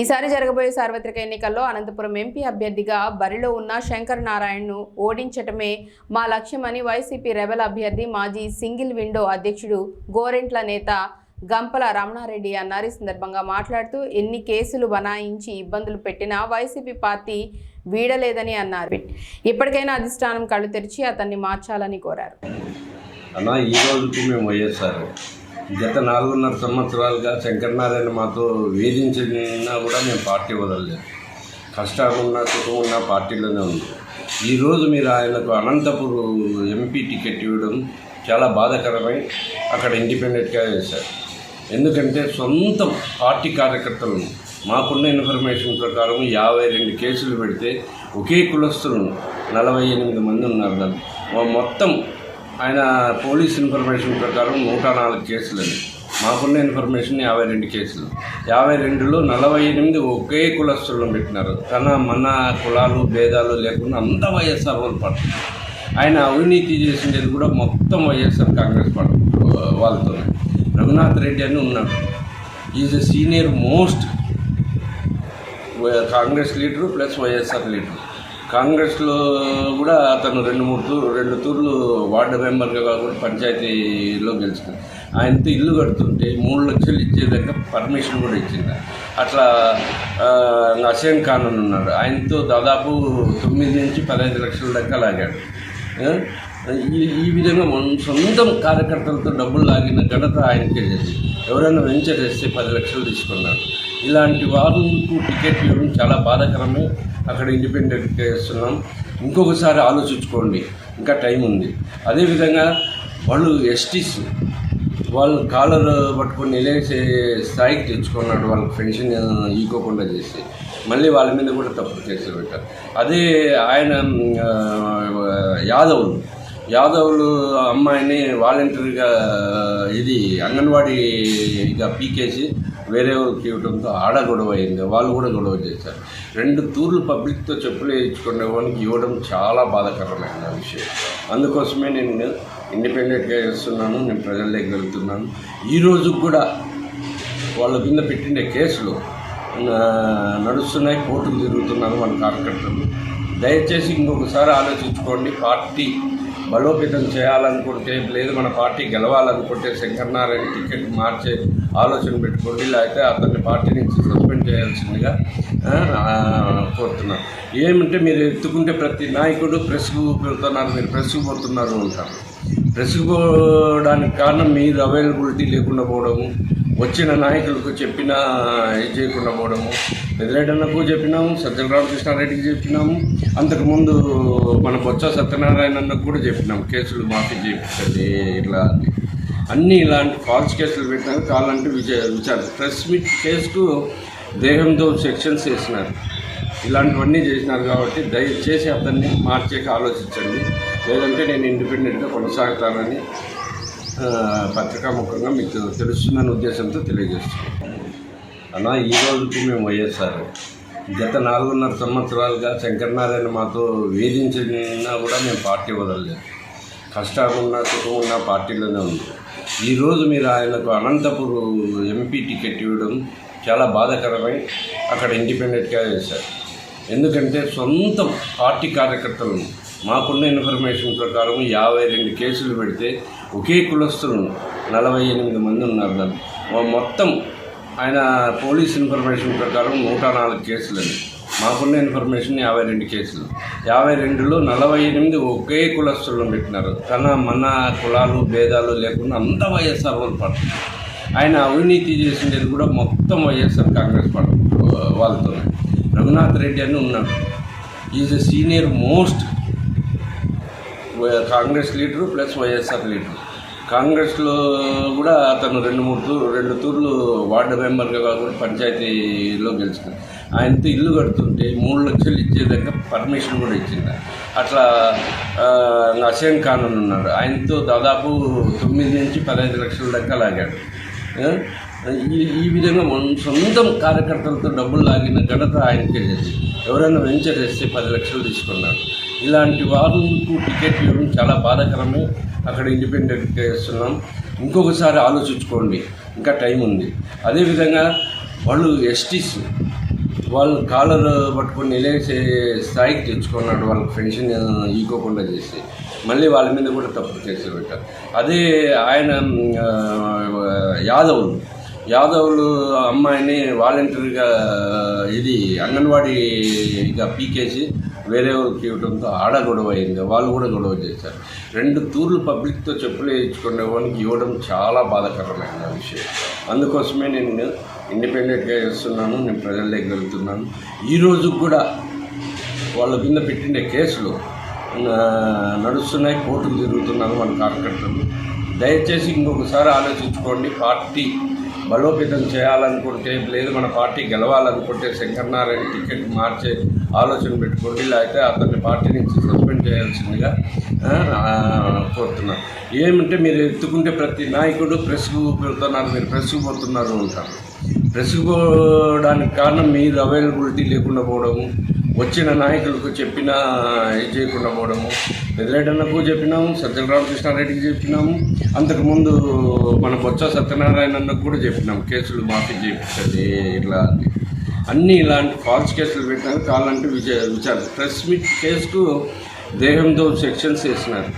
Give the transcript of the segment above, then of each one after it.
ఈసారి జరగబోయే సార్వత్రిక ఎన్నికల్లో అనంతపురం ఎంపీ అభ్యర్థిగా బరిలో ఉన్న శంకర్ నారాయణను ఓడించటమే మా లక్ష్యమని వైసీపీ రెబెల్ అభ్యర్థి మాజీ సింగిల్ విండో అధ్యక్షుడు గోరెంట్ల నేత గంపల రమణారెడ్డి అన్నారు. ఈ సందర్భంగా మాట్లాడుతూ ఎన్ని కేసులు బనాయించి ఇబ్బందులు పెట్టినా వైసీపీ పార్టీ వీడలేదని అన్నారు. ఇప్పటికైనా అధిష్టానం కళ్ళు తెరిచి అతన్ని మార్చాలని కోరారు. గత 4.5 సంవత్సరాలుగా శంకరనారాయణ మాతో వేధించినా కూడా మేము పార్టీ వదలలేదు. కష్టాలున్నా సుఖం ఉన్న పార్టీలోనే ఉంది. ఈరోజు మీరు ఆయనకు అనంతపురం ఎంపీ టికెట్ ఇవ్వడం చాలా బాధాకరమై అక్కడ ఇండిపెండెంట్గా వేశారు. ఎందుకంటే సొంత పార్టీ కార్యకర్తలను మాకున్న ఇన్ఫర్మేషన్ ప్రకారం 52 కేసులు పెడితే ఒకే కులస్తులు 48 మంది ఉన్నారు. దాన్ని మొత్తం ఆయన పోలీస్ ఇన్ఫర్మేషన్ ప్రకారం 104 కేసులని, మాకున్న ఇన్ఫర్మేషన్ 52 కేసులు. 52లో 48 ఒకే కులస్తులను పెట్టినారు. మన కులాలు భేదాలు లేకుండా అంతా వైఎస్ఆర్ పార్టీ. ఆయన అవినీతి చేసిండేది కూడా మొత్తం వైఎస్ఆర్ కాంగ్రెస్ పార్టీ వాళ్ళతోనే. రఘునాథ్ రెడ్డి అని ఉన్నాడు. Is a senior most Congress leader plus YSR leader. కాంగ్రెస్లో కూడా అతను 2 తూర్లు వార్డు మెంబర్గా కాకుండా పంచాయతీలో గెలుచుకున్నాడు. ఆయనతో ఇల్లు కడుతుంటే 3 లక్షలు ఇచ్చేదాకా పర్మిషన్ కూడా ఇచ్చింది. అట్లా హసేన్ ఖాన్ అని ఉన్నాడు. ఆయనతో దాదాపు 9 నుంచి 15 లక్షల దాకా లాగాడు. ఈ విధంగా సొంతం కార్యకర్తలతో డబ్బులు లాగిన ఘనత ఆయనకే చేసి ఎవరైనా వెంచర్ చేస్తే 10 లక్షలు తీసుకున్నాడు. ఇలాంటి వారికి టికెట్ ఇవ్వడం చాలా బాధాకరమే. అక్కడ ఇండిపెండెంట్గా వేస్తున్నాం. ఇంకొకసారి ఆలోచించుకోండి, ఇంకా టైం ఉంది. అదేవిధంగా వాళ్ళు ఎస్టీస్ వాళ్ళు కాలర్ పట్టుకొని నిలేసే స్థాయికి తెచ్చుకున్నాడు. వాళ్ళకి పెన్షన్ ఈకోకుండా చేసి మళ్ళీ వాళ్ళ మీద కూడా తప్పుడు కేసులు పెట్టారు. అదే ఆయన యాదవులు అమ్మాయిని వాలంటరీగా అంగన్వాడీగా పీకేసి వేరే వాళ్ళకి ఇవ్వడంతో ఆడ గొడవ అయింది. వాళ్ళు కూడా గొడవ చేశారు. 2 తూర్లు పబ్లిక్తో చెప్పులు వేయించుకునే వాళ్ళకి ఇవ్వడం చాలా బాధాకరమైన విషయం. అందుకోసమే నేను ఇండిపెండెంట్గా చేస్తున్నాను. నేను ప్రజల దగ్గర వెళ్తున్నాను. ఈరోజు కూడా వాళ్ళ కింద పెట్టిన కేసులు నడుస్తున్నాయి, కోర్టుకు తిరుగుతున్నారు మన కార్యకర్తలు. దయచేసి ఇంకొకసారి ఆలోచించుకోండి. పార్టీ బలోపేతం చేయాలనుకుంటే, లేదు మన పార్టీ గెలవాలనుకుంటే శంకరనారాయణ టికెట్ మార్చే ఆలోచన పెట్టుకోండి. లేకపోతే అతన్ని పార్టీ నుంచి సస్పెండ్ చేయాల్సిందిగా కోరుతున్నాను. ఏమంటే మీరు ఎత్తుకుంటే ప్రతి నాయకుడు ప్రెస్కు పెడుతున్నారు, మీరు ప్రెస్కు పోతున్నారు అంటారు. ప్రెస్కు పోవడానికి కారణం మీరు అవైలబిలిటీ లేకుండా పోవడము, వచ్చిన నాయకులకు చెప్పినా ఇది చేయకుండా పోవడము. పెద్దిరెడ్డన్నకు చెప్పినాము, సజ్జల రామకృష్ణారెడ్డికి చెప్పినాము, అంతకుముందు మన బొత్స సత్యనారాయణ అన్నకు కూడా చెప్పినాము కేసులు మాఫీ చేయించండి ఇట్లా అన్నీ. ఇలాంటి ఫాల్స్ కేసులు పెట్టినారు. కావాలంటే విచారణ ప్రెస్ మీట్ కేసుకు దేహంతో సెక్షన్స్ వేసినారు. ఇలాంటివన్నీ చేసినారు. కాబట్టి దయచేసి అతన్ని మార్చేకి ఆలోచించండి. లేదంటే నేను ఇండిపెండెంట్గా కొనసాగుతానని పత్రికాముఖంగా మీకు తెలుస్తుందనే ఉద్దేశంతో తెలియజేస్తున్నాను. ఈ రోజుకి మేము వైఎస్ఆర్ గత 4.5 సంవత్సరాలుగా శంకరనారాయణ మాతో వేధించినా కూడా మేము పార్టీ వదలలేదు. కష్టాలున్నా సుఖం ఉన్న పార్టీలోనే ఉంది. ఈరోజు మీరు ఆయనకు అనంతపురం ఎంపీ టికెట్ ఇవ్వడం చాలా బాధాకరమై అక్కడ ఇండిపెండెంట్గా వేశారు. ఎందుకంటే సొంత పార్టీ కార్యకర్తలను మాకున్న ఇన్ఫర్మేషన్ ప్రకారం 52 కేసులు పెడితే ఒకే కులస్తులు 48 మంది ఉన్నారు. దాన్ని మొత్తం ఆయన పోలీస్ ఇన్ఫర్మేషన్ ప్రకారం 104 కేసులని, మాకున్న ఇన్ఫర్మేషన్ 52 కేసులు. 52లో 48 ఒకే కులస్తులను పెట్టినారు. మన కులాలు భేదాలు లేకుండా అంతా వైఎస్ఆర్ పార్టీ. ఆయన అవినీతి చేసిండేది కూడా మొత్తం వైఎస్ఆర్ కాంగ్రెస్ పార్టీ వాళ్ళతోనే. రఘునాథ్ రెడ్డి అని ఉన్నాడు. Is a senior most Congress leader plus YSR leader. కాంగ్రెస్లో కూడా అతను 2 తూర్లు వార్డు మెంబర్గా కాకుండా పంచాయతీలో గెలుచుకున్నాడు. ఆయనతో ఇల్లు కడుతుంటే 3 లక్షలు ఇచ్చేదాకా పర్మిషన్ కూడా ఇచ్చింది. అట్లా హసేన్ ఖాన్ అని ఉన్నాడు. ఆయనతో దాదాపు 9 నుంచి 15 లక్షల దాకా లాగాడు. ఈ విధంగా సొంతం కార్యకర్తలతో డబ్బులు లాగిన ఘనత ఆయనకే చేసి ఎవరైనా వెంచర్ చేస్తే 10 లక్షలు తీసుకున్నాడు. ఇలాంటి వారికి టికెట్ ఇవ్వడం చాలా బాధాకరమే. అక్కడ ఇండిపెండెంట్గా వేస్తున్నాం. ఇంకొకసారి ఆలోచించుకోండి, ఇంకా టైం ఉంది. అదేవిధంగా వాళ్ళు ఎస్టీస్ వాళ్ళు కాలర్ పట్టుకొని నిలేసే స్థాయికి తెచ్చుకున్నాడు, వాళ్ళకి పెన్షన్ ఇవ్వకుండా చేసి మళ్ళీ వాళ్ళ మీద కూడా తప్పు కేసులు పెట్టారు. అదే ఆయన యాదవులు అమ్మాయిని వాలంటీర్గా అంగన్వాడీగా పీకేసి వేరే వాళ్ళకి ఇవ్వడంతో గొడవ అయింది. వాళ్ళు కూడా గొడవ చేశారు. 2 తూర్లు పబ్లిక్తో చెప్పులు వేయించుకునే వాళ్ళకి ఇవ్వడం చాలా బాధాకరమైన విషయం. అందుకోసమే నేను ఇండిపెండెంట్గా చేస్తున్నాను, నేను ప్రజల దగ్గర వెళ్తున్నాను. ఈరోజు కూడా వాళ్ళ కింద పెట్టిన కేసులు నడుస్తున్నాయి, కోర్టుకు తిరుగుతున్నాను మన కార్యకర్తలు. దయచేసి ఇంకొకసారి ఆలోచించుకోండి. పార్టీ బలోపేతం చేయాలనుకుంటే, లేదు మన పార్టీ గెలవాలనుకుంటే శంకరనారాయణ టికెట్ మార్చే ఆలోచన పెట్టుకోండి, లేకపోతే అతన్ని పార్టీ నుంచి సస్పెండ్ చేయాల్సిందిగా కోరుతున్నాను. ఏమంటే మీరు ఎత్తుకుంటే ప్రతి నాయకుడు ప్రెస్కు పెడుతున్నారు, మీరు ప్రెస్కు పోతున్నారు అంటారు. ప్రెస్కు పోవడానికి కారణం మీరు అవైలబిలిటీ లేకుండా పోవడము, వచ్చిన నాయకులకు చెప్పినా ఇది చేయకుండా పోవడము. పెద్దిరెడ్డన్నకు చెప్పినాము, సజ్జల రామకృష్ణారెడ్డికి చెప్పినాము, అంతకుముందు మన బొత్స సత్యనారాయణకు కూడా చెప్పినాము కేసులు మాఫీ చేయించండి ఇట్లా అన్నీ. ఇలాంటి ఫాల్స్ కేసులు పెట్టినారు. కావాలంటే విచారణ ప్రెస్ మీట్ కేసుకు దేహంతో సెక్షన్స్ వేసినారు.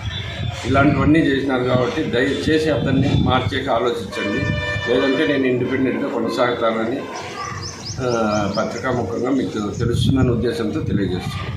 ఇలాంటివన్నీ చేసినారు కాబట్టి దయచేసి అతన్ని మార్చేకి ఆలోచించండి, లేదంటే నేను ఇండిపెండెంట్గా కొనసాగుతానని పత్రికాముఖంగా మీకు తెలుస్తుందనే ఉద్దేశంతో తెలియజేస్తున్నాను.